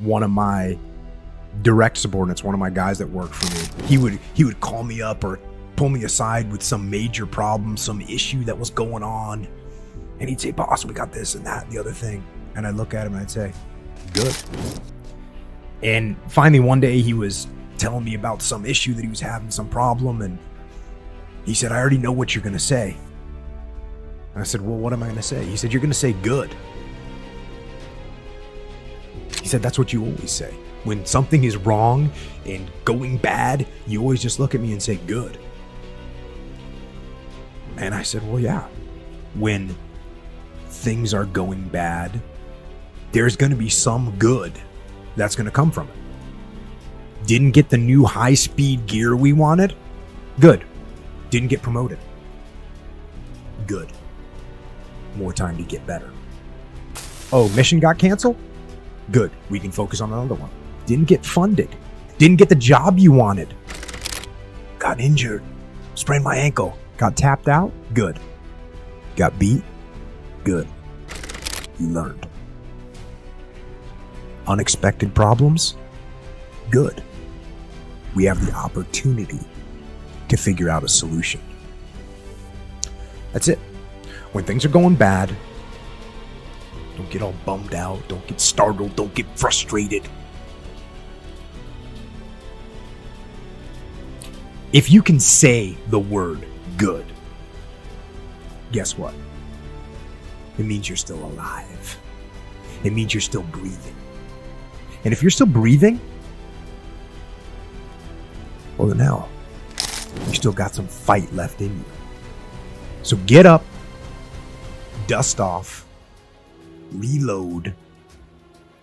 one of my direct subordinates, one of my guys that worked for me, he would call me up or pull me aside with some major problem, some issue that was going on. And he'd say, boss, we got this and that and the other thing. And I'd look at him and I'd say, good. And finally one day he was telling me about some issue that he was having, some problem. And he said, I already know what you're going to say. And I said, well, what am I going to say? He said, you're going to say good. He said, that's what you always say. When something is wrong and going bad, you always just look at me and say good. And I said, well, yeah. When things are going bad, there's going to be some good that's going to come from it. Didn't get the new high-speed gear we wanted? Good. Didn't get promoted? Good. More time to get better. Oh, mission got canceled? Good. We can focus on another one. Didn't get funded. Didn't get the job you wanted. Got injured. Sprained my ankle. Got tapped out? Good. Got beat? Good. You learned. Unexpected problems? Good. We have the opportunity to figure out a solution. That's it. When things are going bad, don't get all bummed out. Don't get startled. Don't get frustrated. If you can say the word good, guess what? It means you're still alive. It means you're still breathing. And if you're still breathing, well then hell, you still got some fight left in you. So get up, dust off, reload,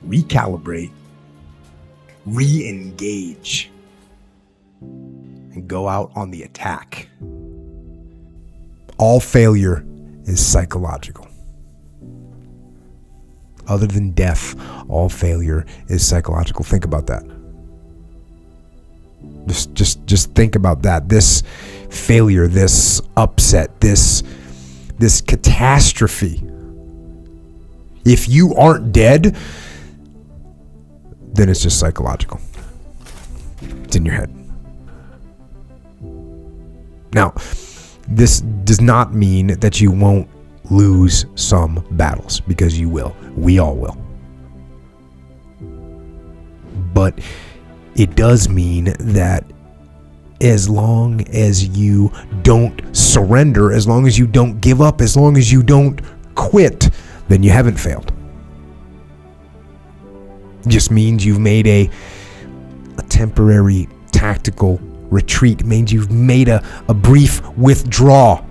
recalibrate, re-engage, and go out on the attack. All failure is psychological. Other than death, all failure is psychological. Think about that. Just think about that. This failure, this upset, this catastrophe. If you aren't dead, then it's just psychological. It's in your head. Now, this does not mean that you won't lose some battles, because you will. We all will. But it does mean that as long as you don't surrender, as long as you don't give up, as long as you don't quit, then you haven't failed. It just means you've made a temporary tactical retreat. It means you've made a brief withdrawal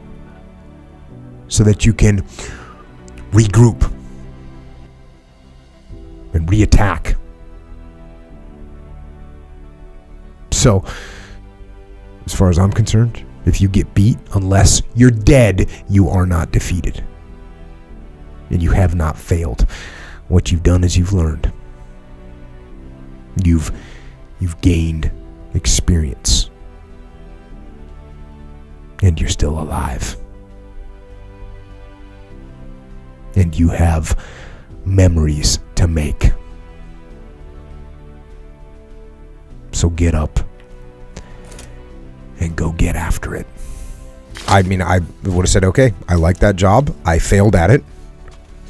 so that you can regroup and reattack. So, as far as I'm concerned, if you get beat, unless you're dead, you are not defeated. And you have not failed. What you've done is you've learned. You've gained experience. And you're still alive. And you have memories to make. So get up and go get after it. I mean, I would have said, okay, I like that job. I failed at it.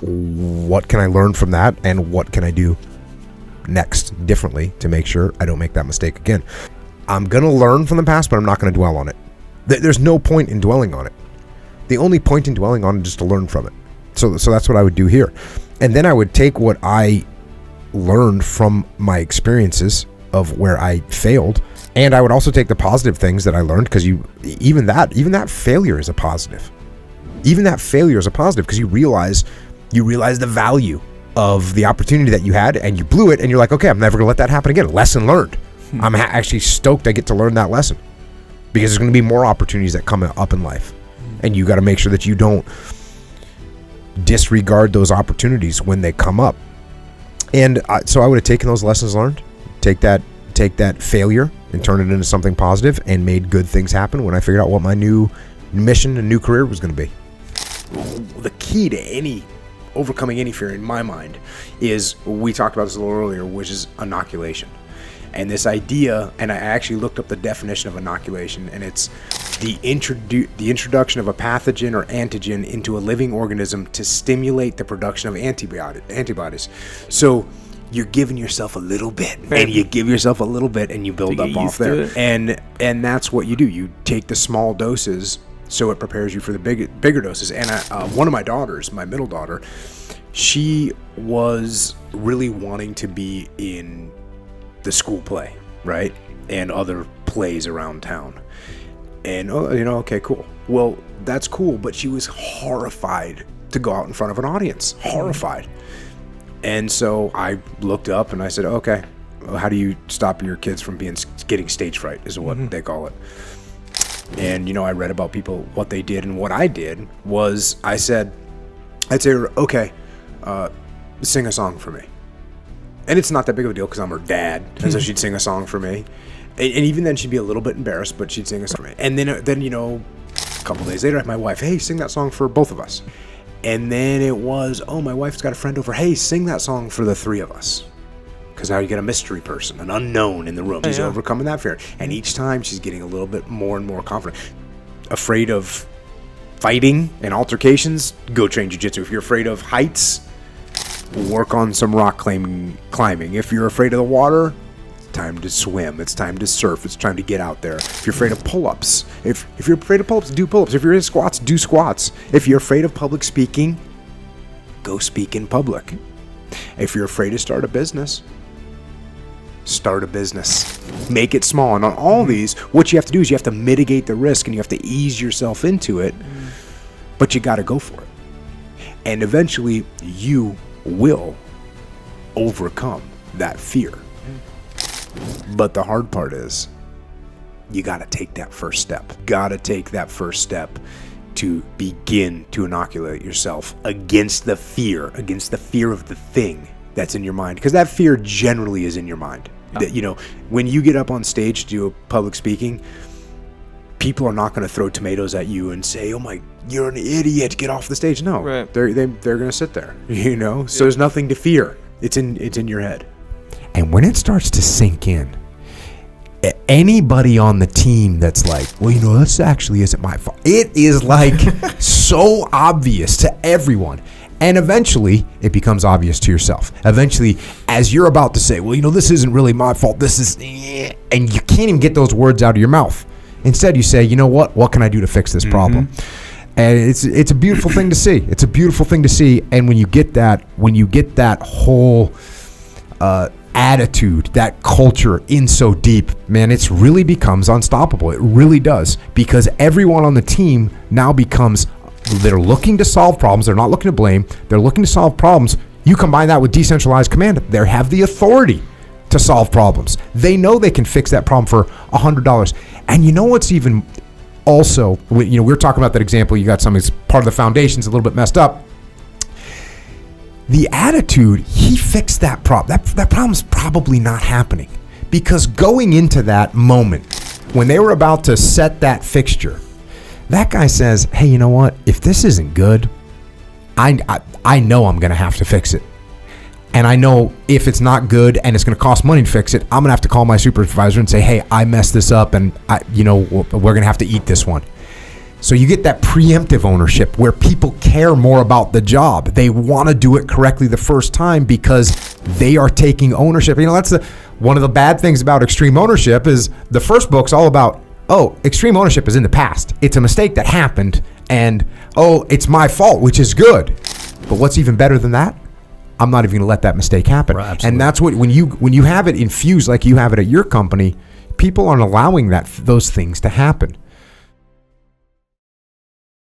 What can I learn from that? And what can I do next differently to make sure I don't make that mistake again? I'm going to learn from the past, but I'm not going to dwell on it. There's no point in dwelling on it. The only point in dwelling on it is just to learn from it. So that's what I would do here. And then I would take what I learned from my experiences of where I failed, and I would also take the positive things that I learned, because even that failure is a positive. Even that failure is a positive, because you realize the value of the opportunity that you had, and you blew it, and you're like, okay, I'm never gonna let that happen again. Lesson learned. I'm actually stoked I get to learn that lesson, because there's gonna be more opportunities that come up in life, and you got to make sure that you don't disregard those opportunities when they come up. And so I would have taken those lessons learned, take that failure and turn it into something positive, and made good things happen when I figured out what my new mission and new career was going to be. The key to any overcoming any fear in my mind is, we talked about this a little earlier, which is inoculation. And this idea, and I actually looked up the definition of inoculation, and it's the introduction of a pathogen or antigen into a living organism to stimulate the production of antibodies. So you're giving yourself a little bit, and you give yourself a little bit, and you build up off there. And that's what you do. You take the small doses, so it prepares you for the bigger doses. And one of my daughters, my middle daughter, she was really wanting to be in the school play, right? And other plays around town. And, okay, cool. Well, that's cool, but she was horrified to go out in front of an audience. Horrified. And so I looked up and I said, okay, how do you stop your kids from getting stage fright, is what they call it. And, I read about people, what they did, and what I did was I'd say, okay, sing a song for me. And it's not that big of a deal because I'm her dad, and so she'd sing a song for me. And even then, she'd be a little bit embarrassed, but she'd sing a song for me. And then a couple days later, I had my wife, hey, sing that song for both of us. And then it was, my wife's got a friend over, hey, sing that song for the three of us. Because now you get a mystery person, an unknown in the room. She's overcoming that fear. And each time, she's getting a little bit more and more confident. Afraid of fighting and altercations, go train jiu-jitsu. If you're afraid of heights, work on some rock climbing. If you're afraid of the water, it's time to swim. It's time to surf. It's time to get out there. If you're afraid of pull-ups, if you're afraid of pull-ups, do pull-ups. If you're afraid of squats, do squats. If you're afraid of public speaking, go speak in public. If you're afraid to start a business, make it small. And on all these, what you have to do is you have to mitigate the risk, and you have to ease yourself into it, but you got to go for it. And eventually you will overcome that fear. But the hard part is, you got to take that first step. To begin to inoculate yourself against the fear of the thing that's in your mind. Because that fear generally is in your mind. Yeah. When you get up on stage to do a public speaking, people are not going to throw tomatoes at you and say, oh my, you're an idiot, get off the stage. No, right. They're going to sit there, So there's nothing to fear. It's in your head. And when it starts to sink in, anybody on the team that's like, well, this actually isn't my fault. It is like so obvious to everyone. And eventually it becomes obvious to yourself. Eventually, as you're about to say, well, this isn't really my fault. This is, and you can't even get those words out of your mouth. Instead, you say, you know what can I do to fix this problem? And it's a beautiful thing to see. It's a beautiful thing to see. And when you get that whole attitude, that culture in so deep, man, it really becomes unstoppable. It really does. Because everyone on the team now becomes, they're looking to solve problems. They're not looking to blame. They're looking to solve problems. You combine that with decentralized command. They have the authority to solve problems. They know they can fix that problem for $100. And what's even also, we were talking about that example. You got something that's part of the foundation's a little bit messed up. The attitude, he fixed that problem. That problem's probably not happening, because going into that moment when they were about to set that fixture, that guy says, hey, you know what? If this isn't good, I know I'm going to have to fix it. And I know if it's not good and it's going to cost money to fix it, I'm going to have to call my supervisor and say, hey, I messed this up, and we're going to have to eat this one. So you get that preemptive ownership where people care more about the job. They want to do it correctly the first time because they are taking ownership. That's one of the bad things about extreme ownership is the first book's all about, extreme ownership is in the past. It's a mistake that happened, and it's my fault, which is good. But what's even better than that? I'm not even going to let that mistake happen. Right, and that's what when you have it infused like you have it at your company, people aren't allowing those things to happen.